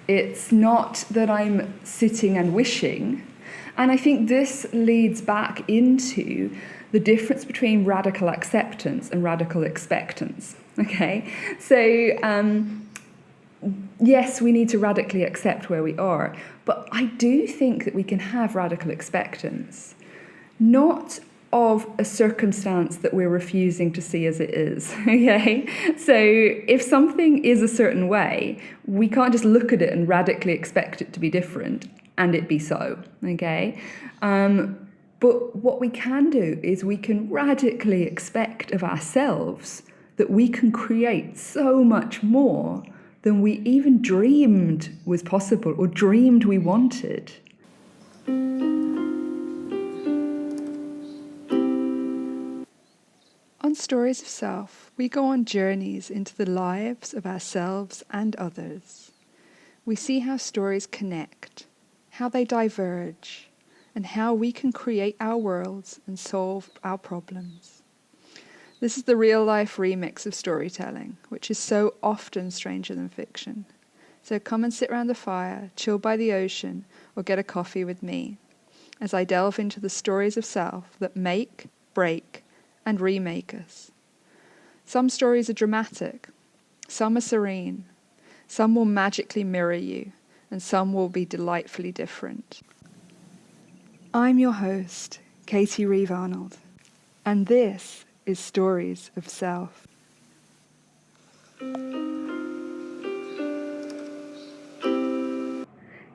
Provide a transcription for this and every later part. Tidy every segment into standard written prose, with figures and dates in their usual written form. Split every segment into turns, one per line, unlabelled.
It's not that I'm sitting and wishing. And I think this leads back into the difference between radical acceptance and radical expectance. Okay, so yes, we need to radically accept where we are, but I do think that we can have radical expectance, not of a circumstance that we're refusing to see as it is. Okay, so if something is a certain way, we can't just look at it and radically expect it to be different and it be so. Okay, but what we can do is we can radically expect of ourselves that we can create so much more than we even dreamed was possible or dreamed we wanted.
On Stories of Self, we go on journeys into the lives of ourselves and others. We see how stories connect, how they diverge, and how we can create our worlds and solve our problems. This is the real-life remix of storytelling, which is so often stranger than fiction. So come and sit around the fire, chill by the ocean, or get a coffee with me, as I delve into the stories of self that make, break, and remake us. Some stories are dramatic, some are serene, some will magically mirror you, and some will be delightfully different. I'm your host, Katie Reeve Arnold, and this is Stories of Self.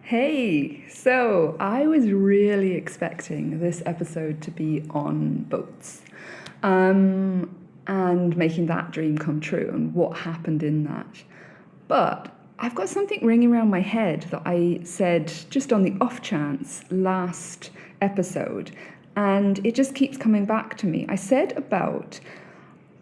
Hey, so I was really expecting this episode to be on boats and making that dream come true and what happened in that. But I've got something ringing around my head that I said just on the off chance last episode, and it just keeps coming back to me. I said about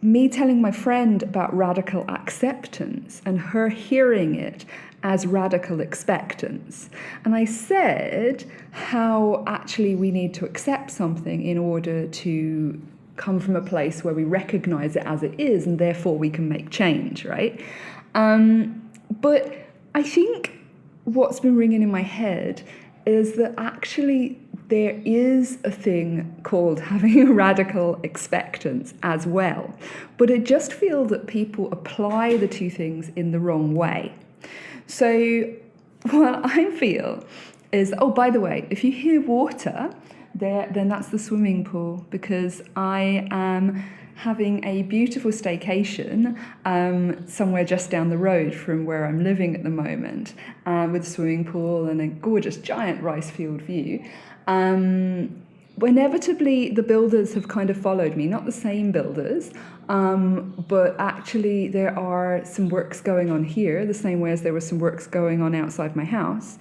me telling my friend about radical acceptance and her hearing it as radical expectance. And I said how actually we need to accept something in order to come from a place where we recognize it as it is, and therefore we can make change, right? But I think what's been ringing in my head is that actually there is a thing called having a radical expectance as well. But I just feel that people apply the two things in the wrong way. So what I feel is, oh, by the way, if you hear water there, then that's the swimming pool, because I am having a beautiful staycation somewhere just down the road from where I'm living at the moment, with a swimming pool and a gorgeous giant rice field view. Inevitably, the builders have kind of followed me, not the same builders, but actually there are some works going on here, the same way as there were some works going on outside my house.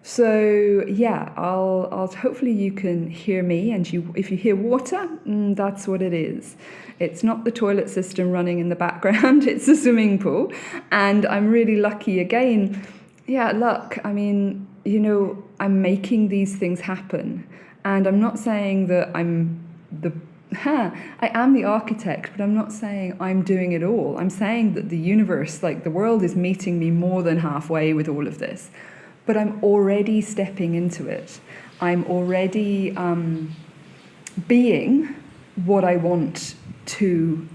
So yeah, I'll hopefully you can hear me, and if you hear water, that's what it is. It's not the toilet system running in the background, it's a swimming pool. And I'm really lucky again. Yeah, luck. I mean, I'm making these things happen. And I'm not saying that I am the architect, but I'm not saying I'm doing it all. I'm saying that the universe, like the world, is meeting me more than halfway with all of this. But I'm already stepping into it. I'm already being what I want to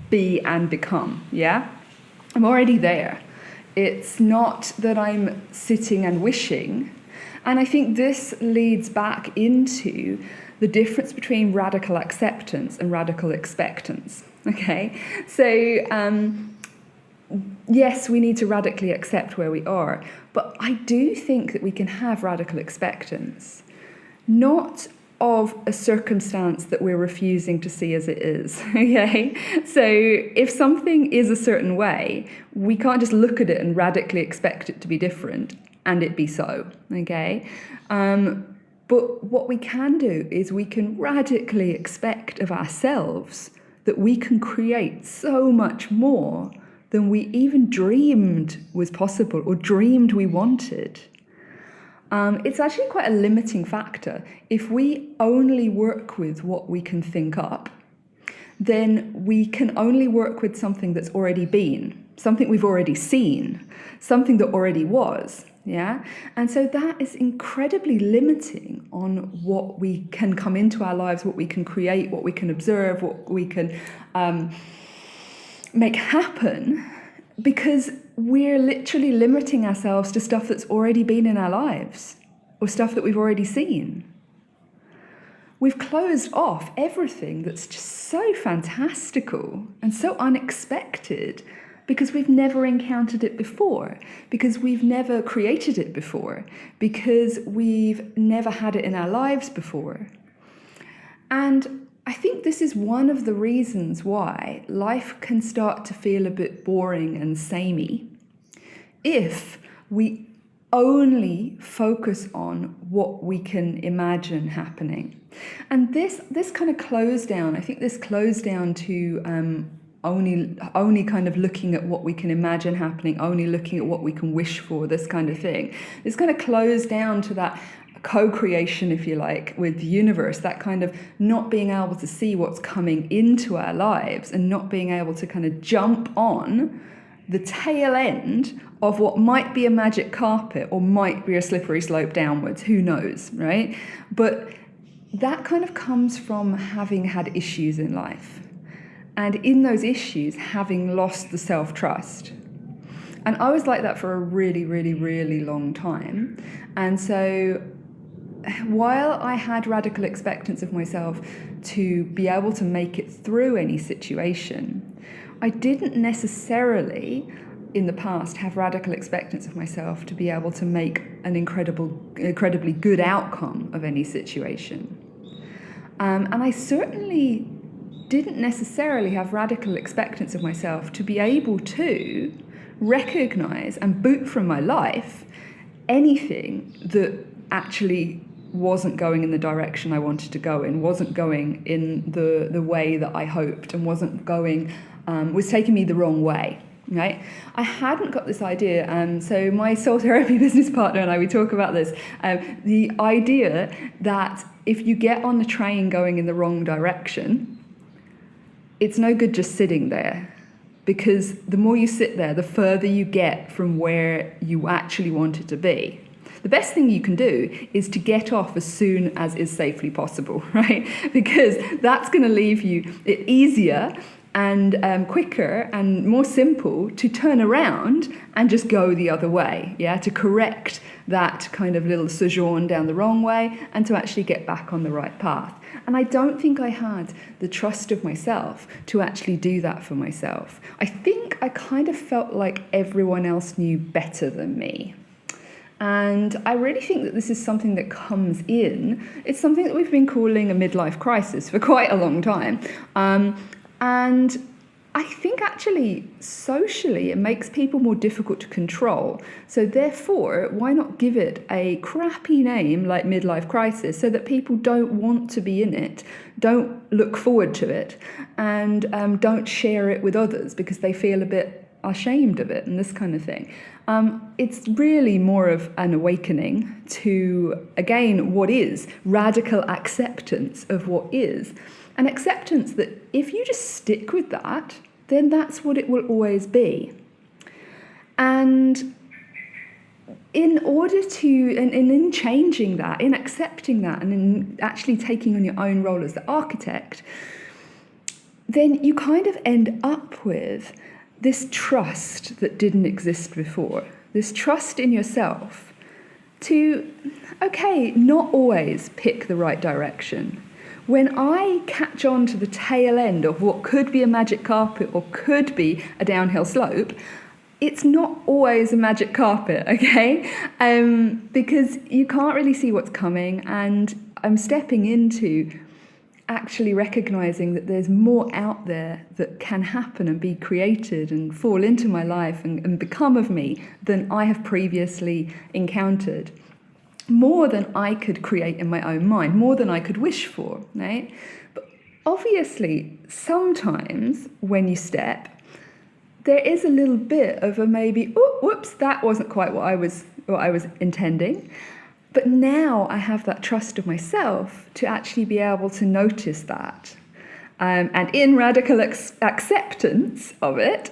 be and become, yeah? I'm already there. It's not that I'm sitting and wishing. And I think this leads back into the difference between radical acceptance and radical expectance, okay? So, yes, we need to radically accept where we are, but I do think that we can have radical expectance, not of a circumstance that we're refusing to see as it is, okay? So if something is a certain way, we can't just look at it and radically expect it to be different and it be so, okay? But what we can do is we can radically expect of ourselves that we can create so much more than we even dreamed was possible or dreamed we wanted. It's actually quite a limiting factor. If we only work with what we can think up, then we can only work with something that's already been. something we've already seen, something that already was. Yeah. And so that is incredibly limiting on what we can come into our lives, what we can create, what we can observe, what we can make happen, because we're literally limiting ourselves to stuff that's already been in our lives or stuff that we've already seen. We've closed off everything that's just so fantastical and so unexpected because we've never encountered it before, because we've never created it before, because we've never had it in our lives before. And I think this is one of the reasons why life can start to feel a bit boring and samey if we only focus on what we can imagine happening. And this kind of close down, I think this close down to only kind of looking at what we can imagine happening, only looking at what we can wish for, this kind of thing. This kind of close down to that co-creation, if you like, with the universe, that kind of not being able to see what's coming into our lives and not being able to kind of jump on the tail end of what might be a magic carpet or might be a slippery slope downwards, who knows, right? But that kind of comes from having had issues in life. And in those issues, having lost the self-trust. And I was like that for a really, really, really long time. And so while I had radical expectance of myself to be able to make it through any situation, I didn't necessarily, in the past, have radical expectance of myself to be able to make an incredibly good outcome of any situation. And I certainly didn't necessarily have radical expectance of myself to be able to recognize and boot from my life anything that actually wasn't going in the direction I wanted to go in, wasn't going in the way that I hoped, and wasn't going, was taking me the wrong way. Right? I hadn't got this idea, so my soul therapy business partner and I, we talk about this, the idea that if you get on the train going in the wrong direction, it's no good just sitting there, because the more you sit there, the further you get from where you actually wanted to be. The best thing you can do is to get off as soon as is safely possible, right? Because that's going to leave you it easier and quicker and more simple to turn around and just go the other way, yeah, to correct that kind of little sojourn down the wrong way and to actually get back on the right path. And I don't think I had the trust of myself to actually do that for myself. I think I kind of felt like everyone else knew better than me. And I really think that this is something that comes in. It's something that we've been calling a midlife crisis for quite a long time. And I think actually socially it makes people more difficult to control. So therefore, why not give it a crappy name like midlife crisis so that people don't want to be in it, don't look forward to it, and don't share it with others because they feel a bit ashamed of it and this kind of thing. It's really more of an awakening to, again, what is radical acceptance of what is. An acceptance that if you just stick with that, then that's what it will always be. And in order to, and in changing that, in accepting that, and in actually taking on your own role as the architect, then you kind of end up with this trust that didn't exist before, this trust in yourself to, okay, not always pick the right direction. When I catch on to the tail end of what could be a magic carpet or could be a downhill slope, it's not always a magic carpet, okay? Because you can't really see what's coming, and I'm stepping into actually recognizing that there's more out there that can happen and be created and fall into my life and become of me than I have previously encountered. More than I could create in my own mind, more than I could wish for, right? But obviously, sometimes when you step, there is a little bit of a maybe, oh, whoops, that wasn't quite what I was intending. But now I have that trust of myself to actually be able to notice that. And in radical acceptance of it,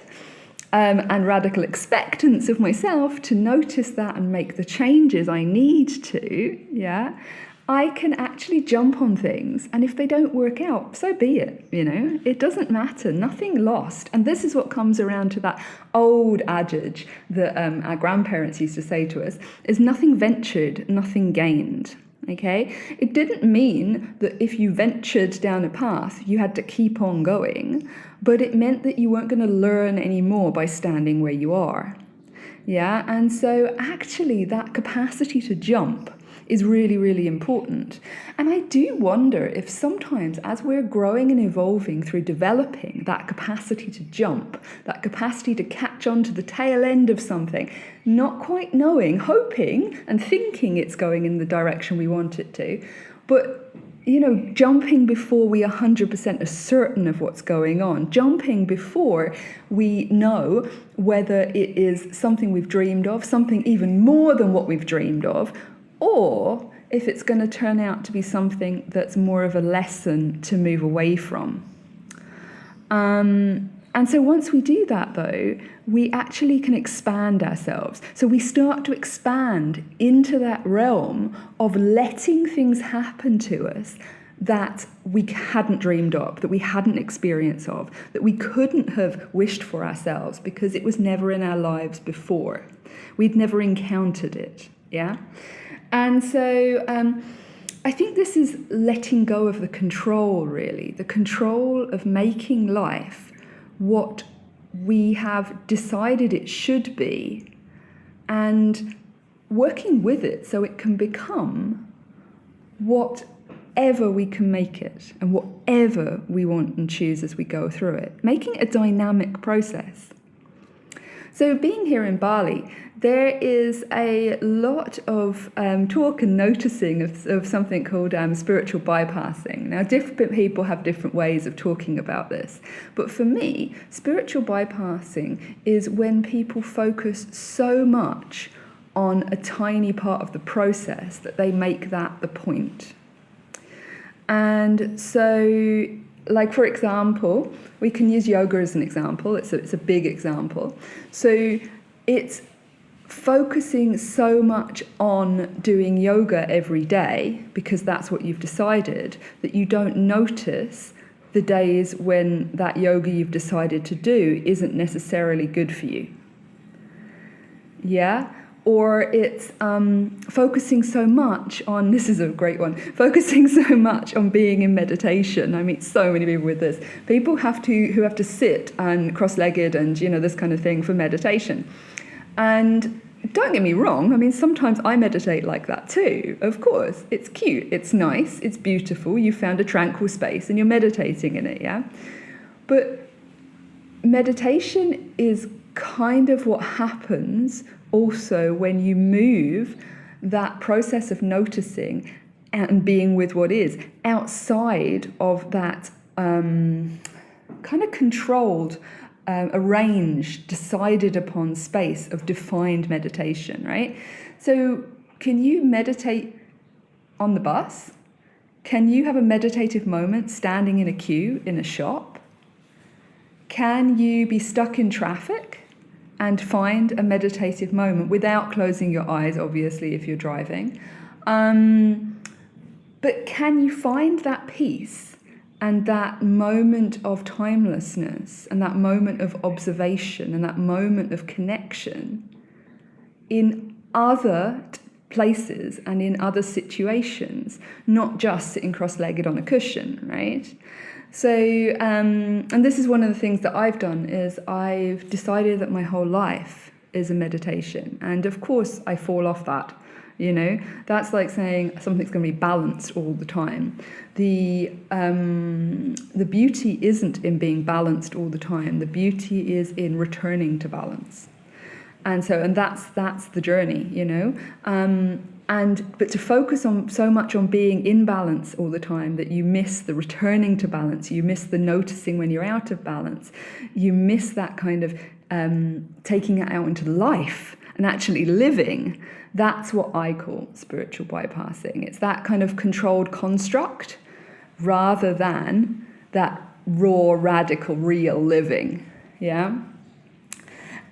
and radical expectance of myself to notice that and make the changes I need to, yeah, I can actually jump on things, and if they don't work out, so be it, It doesn't matter, nothing lost. And this is what comes around to that old adage that our grandparents used to say to us, is nothing ventured, nothing gained. Okay? It didn't mean that if you ventured down a path, you had to keep on going, but it meant that you weren't going to learn any more by standing where you are. Yeah? And so actually that capacity to jump is really, really important. And I do wonder if sometimes as we're growing and evolving through developing that capacity to jump, that capacity to catch on to the tail end of something, not quite knowing, hoping and thinking it's going in the direction we want it to, but jumping before we 100% are certain of what's going on, jumping before we know whether it is something we've dreamed of, something even more than what we've dreamed of, or if it's going to turn out to be something that's more of a lesson to move away from. And so once we do that, though, we actually can expand ourselves. So we start to expand into that realm of letting things happen to us that we hadn't dreamed of, that we hadn't experienced of, that we couldn't have wished for ourselves because it was never in our lives before. We'd never encountered it, yeah? And so I think this is letting go of the control, really, the control of making life what we have decided it should be and working with it so it can become whatever we can make it and whatever we want and choose as we go through it, making it a dynamic process. So being here in Bali, there is a lot of talk and noticing of something called spiritual bypassing. Now, different people have different ways of talking about this. But for me, spiritual bypassing is when people focus so much on a tiny part of the process that they make that the point. And so, like, for example, we can use yoga as an example. It's a big example. So it's focusing so much on doing yoga every day because that's what you've decided, that you don't notice the days when that yoga you've decided to do isn't necessarily good for you. Yeah? Or it's focusing so much on, this is a great one, focusing so much on being in meditation. I meet so many people with this. People who have to sit and cross-legged and, this kind of thing for meditation. And don't get me wrong, I mean, sometimes I meditate like that too, of course. It's cute, it's nice, it's beautiful, you found a tranquil space and you're meditating in it, yeah? But meditation is kind of what happens also when you move that process of noticing and being with what is outside of that kind of controlled, arranged, decided upon space of defined meditation, right? So can you meditate on the bus? Can you have a meditative moment standing in a queue in a shop? Can you be stuck in traffic and find a meditative moment without closing your eyes, obviously, if you're driving? But can you find that peace and that moment of timelessness and that moment of observation and that moment of connection in other places and in other situations, not just sitting cross-legged on a cushion, right? So, and this is one of the things that I've done, is I've decided that my whole life is a meditation. And of course I fall off that, That's like saying something's going to be balanced all the time. The beauty isn't in being balanced all the time. The beauty is in returning to balance. And that's the journey, But to focus on so much on being in balance all the time that you miss the returning to balance, you miss the noticing when you're out of balance, you miss that kind of taking it out into life and actually living. That's what I call spiritual bypassing. It's that kind of controlled construct rather than that raw, radical, real living. Yeah.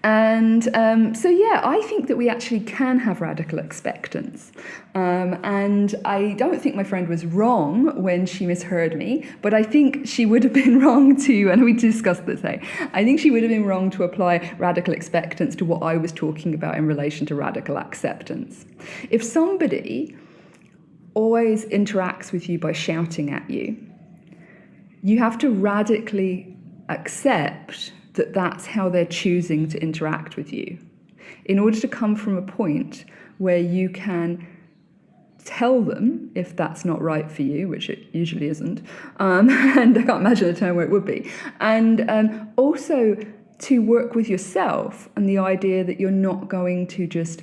And I think that we actually can have radical expectance. And I don't think my friend was wrong when she misheard me, but I think she would have been wrong to, and we discussed this, I think she would have been wrong to apply radical expectance to what I was talking about in relation to radical acceptance. If somebody always interacts with you by shouting at you, you have to radically accept that that's how they're choosing to interact with you, in order to come from a point where you can tell them if that's not right for you, which it usually isn't, and I can't imagine a time where it would be, and also to work with yourself and the idea that you're not going to just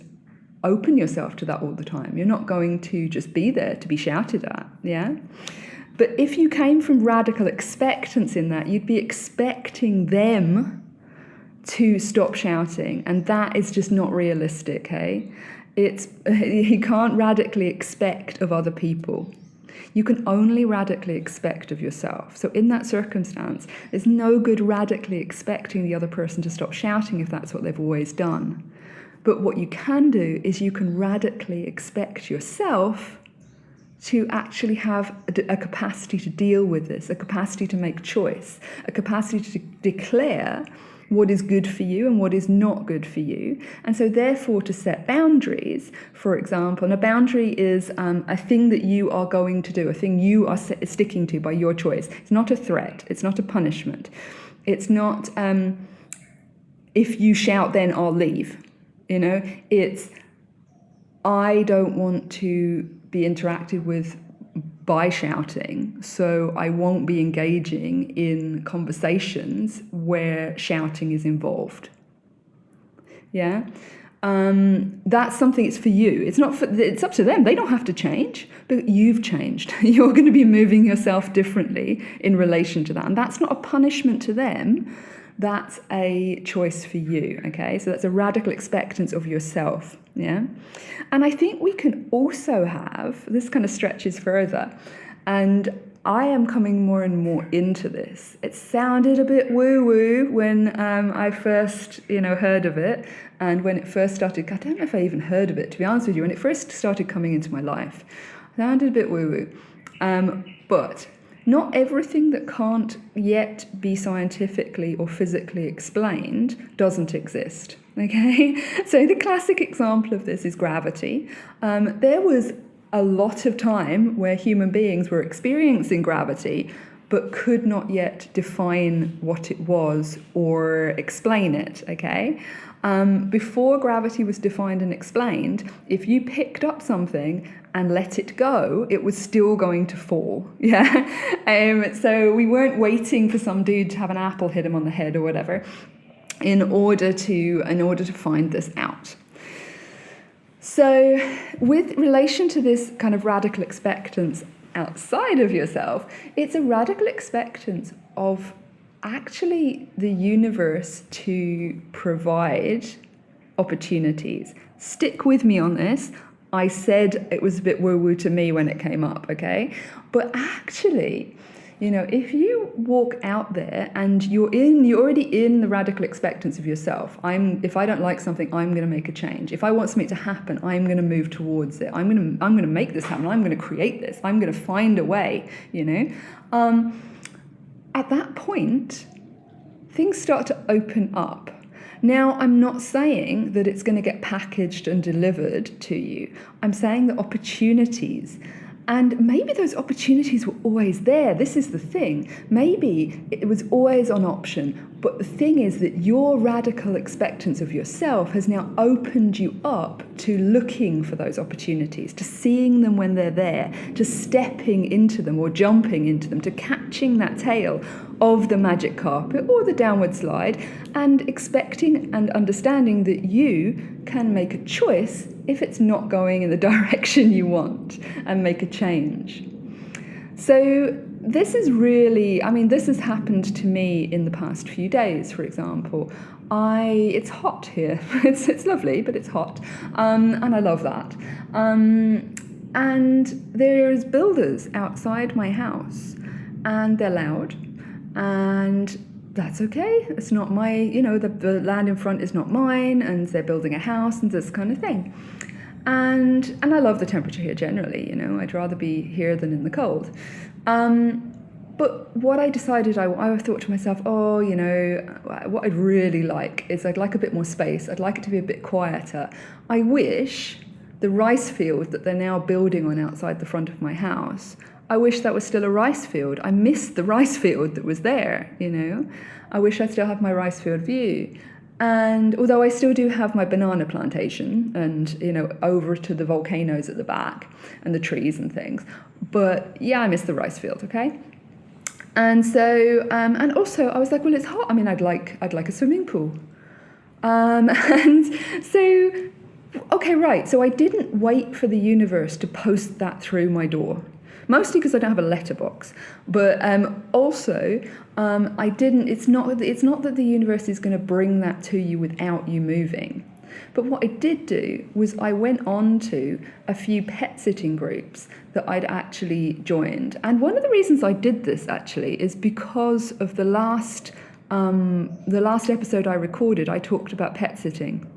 open yourself to that all the time. You're not going to just be there to be shouted at, yeah? But if you came from radical expectance in that, you'd be expecting them to stop shouting, and that is just not realistic, hey? You can't radically expect of other people. You can only radically expect of yourself. So in that circumstance, it's no good radically expecting the other person to stop shouting if that's what they've always done. But what you can do is you can radically expect yourself to actually have a capacity to deal with this, a capacity to make choice, a capacity to declare what is good for you and what is not good for you. And so therefore to set boundaries, for example, and a boundary is a thing that you are going to do, a thing you are sticking to by your choice. It's not a threat, it's not a punishment. It's not, if you shout then I'll leave. It's, I don't want to be interacted with by shouting, so I won't be engaging in conversations where shouting is involved. Yeah? That's something, it's for you. It's not for, it's up to them. They don't have to change, but you've changed. You're going to be moving yourself differently in relation to that. And that's not a punishment to them. That's a choice for you, okay? So that's a radical expectance of yourself, yeah? And I think we can also have, this kind of stretches further, and I am coming more and more into this. It sounded a bit woo-woo when I first, heard of it, and when it first started, I don't know if I even heard of it, to be honest with you, when it first started coming into my life. It sounded a bit woo-woo, but not everything that can't yet be scientifically or physically explained doesn't exist, okay? So the classic example of this is gravity. There was a lot of time where human beings were experiencing gravity but could not yet define what it was or explain it, okay? Before gravity was defined and explained, if you picked up something and let it go, it was still going to fall, yeah? So we weren't waiting for some dude to have an apple hit him on the head or whatever in order to find this out. So with relation to this kind of radical expectance outside of yourself, it's a radical expectance of actually the universe to provide opportunities. Stick with me on this. I said it was a bit woo-woo to me when it came up, okay? But actually, if you walk out there and you're already in the radical expectance of yourself. If I don't like something, I'm going to make a change. If I want something to happen, I'm going to move towards it. I'm going to make this happen. I'm going to create this. I'm going to find a way, At that point, things start to open up. Now, I'm not saying that it's going to get packaged and delivered to you. I'm saying that opportunities, and maybe those opportunities were always there. This is the thing. Maybe it was always on option. But the thing is that your radical expectance of yourself has now opened you up to looking for those opportunities, to seeing them when they're there, to stepping into them or jumping into them, to catching that tail of the magic carpet or the downward slide, and expecting and understanding that you can make a choice if it's not going in the direction you want, and make a change. So this is really, this has happened to me in the past few days, for example. It's hot here. It's lovely, but it's hot. And I love that. And there's builders outside my house, and they're loud. And that's okay. It's not my, the land in front is not mine, and they're building a house and this kind of thing. And I love the temperature here generally, I'd rather be here than in the cold. But what I decided, I thought to myself, what I'd really like is I'd like a bit more space. I'd like it to be a bit quieter. I wish the rice field that they're now building on outside the front of my house, I wish that was still a rice field. I missed the rice field that was there, I wish I still had my rice field view. And although I still do have my banana plantation and, over to the volcanoes at the back and the trees and things. But yeah, I miss the rice field, okay? And so, and also I was like, well, it's hot. I mean, I'd like a swimming pool. And so, okay, right. So I didn't wait for the universe to post that through my door. Mostly because I don't have a letterbox, but also I didn't. It's not that the universe is going to bring that to you without you moving. But what I did do was I went on to a few pet sitting groups that I'd actually joined, and one of the reasons I did this actually is because of the last episode I recorded. I talked about pet sitting.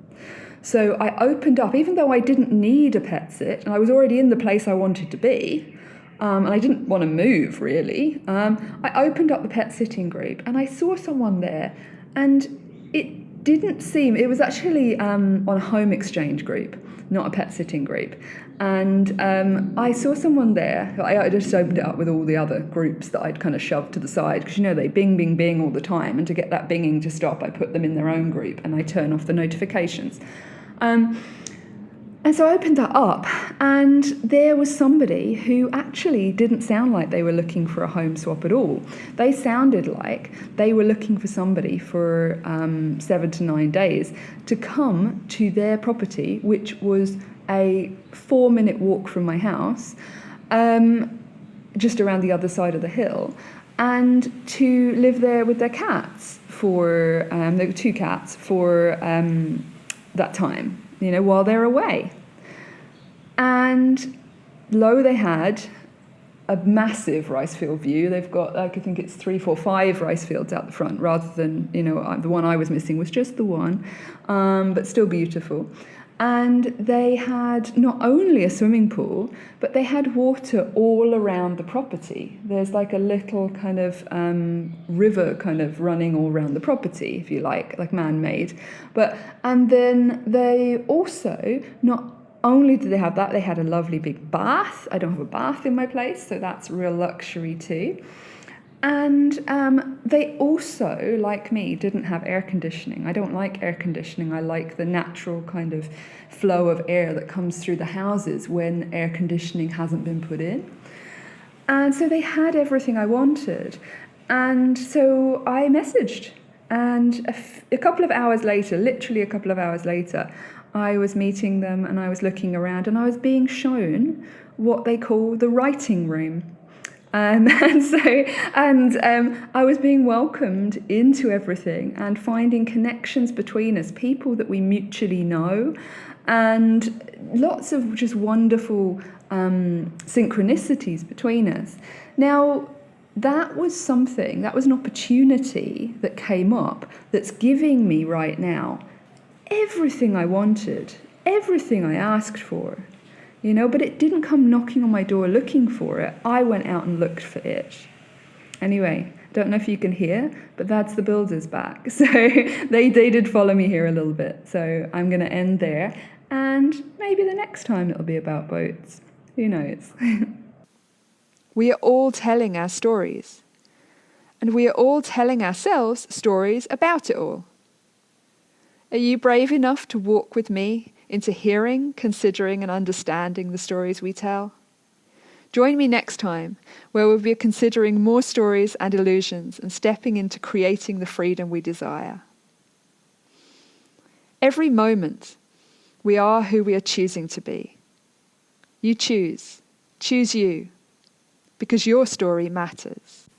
So I opened up, even though I didn't need a pet sit, and I was already in the place I wanted to be. And I didn't want to move, really. I opened up the pet sitting group and I saw someone there, and it didn't seem... It was actually on a home exchange group, not a pet sitting group. And I saw someone there. I just opened it up with all the other groups that I'd kind of shoved to the side, because, they bing, bing, bing all the time. And to get that binging to stop, I put them in their own group and I turn off the notifications. And so I opened that up, and there was somebody who actually didn't sound like they were looking for a home swap at all. They sounded like they were looking for somebody for 7 to 9 days to come to their property, which was a 4-minute walk from my house, just around the other side of the hill, and to live there with their cats for, there were 2 cats, for that time. While they're away. And lo, they had a massive rice field view. They've got, I think it's 3, 4, 5 rice fields out the front, rather than, the one I was missing was just the one, but still beautiful. And they had not only a swimming pool, but they had water all around the property. There's like a little kind of river kind of running all around the property, if you like man-made. And then they also, not only did they have that, they had a lovely big bath. I don't have a bath in my place, so that's real luxury too. And they also, like me, didn't have air conditioning. I don't like air conditioning. I like the natural kind of flow of air that comes through the houses when air conditioning hasn't been put in. And so they had everything I wanted. And so I messaged. And a couple of hours later, literally a couple of hours later, I was meeting them and I was looking around and I was being shown what they call the writing room. I was being welcomed into everything and finding connections between us, people that we mutually know, and lots of just wonderful synchronicities between us. Now, that was an opportunity that came up that's giving me right now everything I wanted, everything I asked for. But it didn't come knocking on my door looking for it. I went out and looked for it. Anyway, don't know if you can hear, but that's the builders back. So they did follow me here a little bit. So I'm going to end there. And maybe the next time it'll be about boats. Who knows?
We are all telling our stories. And we are all telling ourselves stories about it all. Are you brave enough to walk with me into hearing, considering and understanding the stories we tell? Join me next time, where we'll be considering more stories and illusions and stepping into creating the freedom we desire. Every moment, we are who we are choosing to be. You choose. Choose you, because your story matters.